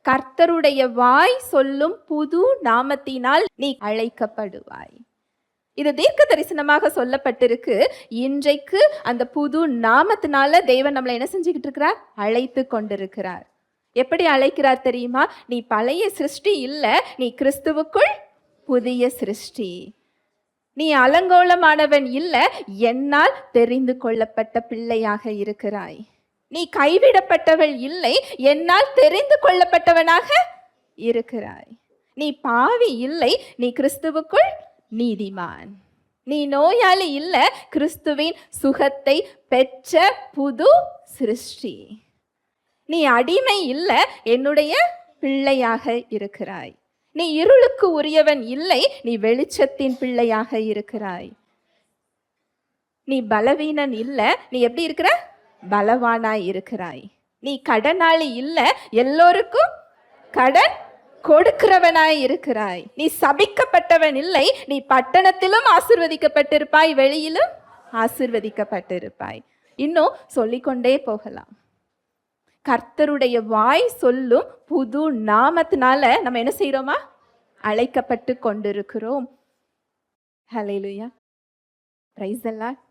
கர்த்தருடைய வாய் சொல்லும் புது நாமத்தினால் நீ அழைக்கப்படுவாய். இது தீர்க்க தரிசனமாக சொல்லப்பட்டிருக்கு. இன்றைக்கு அந்த புது நாமத்தினால தேவன் நம்மளை என்ன செஞ்சுக்கிட்டு இருக்கிறார்? அழைத்து கொண்டிருக்கிறார். எப்படி அழைக்கிறார் தெரியுமா? நீ பழைய சிருஷ்டி இல்ல, நீ கிறிஸ்துவுக்குள் புதிய சிருஷ்டி. நீ அலங்கோலமானவன் இல்ல, என்னால் தெரிந்து கொள்ளப்பட்ட பிள்ளையாக இருக்கிறாய். நீ கைவிடப்பட்டவள் இல்லை, என்னால் தெரிந்து கொள்ளப்பட்டவனாக இருக்கிறாய். நீ பாவி இல்லை, நீ கிறிஸ்துவுக்குள் நீதிமான். நீ நோயாளி இல்ல, கிறிஸ்துவின் சுகத்தை பெற்ற புது சிருஷ்டி. நீ அடிமை இல்ல, என்னுடைய பிள்ளையாக இருக்கிறாய். நீ இருளுக்கு உரியவன் இல்லை, நீ வெளிச்சத்தின் பிள்ளையாக இருக்கிறாய். நீ பலவீனன் இல்ல, நீ எப்படி இருக்கிற? பலவானாய் இருக்கிறாய். நீ கடனாளி இல்ல, எல்லோருக்கும் கடன் கொடுக்கிறவனாய் இருக்கிறாய். நீ சபிக்கப்பட்டவன் இல்லை, நீ பட்டணத்திலும் ஆசீர்வதிக்கப்பட்டிருப்பாய், வெளியிலும் ஆசீர்வதிக்கப்பட்டிருப்பாய். இன்னும் சொல்லிக்கொண்டே போகலாம். கர்த்தருடைய வாய் சொல்லும் புது நாமத்தினால நம்ம என்ன செய்யறோமா? அழைக்கப்பட்டு கொண்டிருக்கிறோம். ஹல்லேலூயா. Praise the Lord.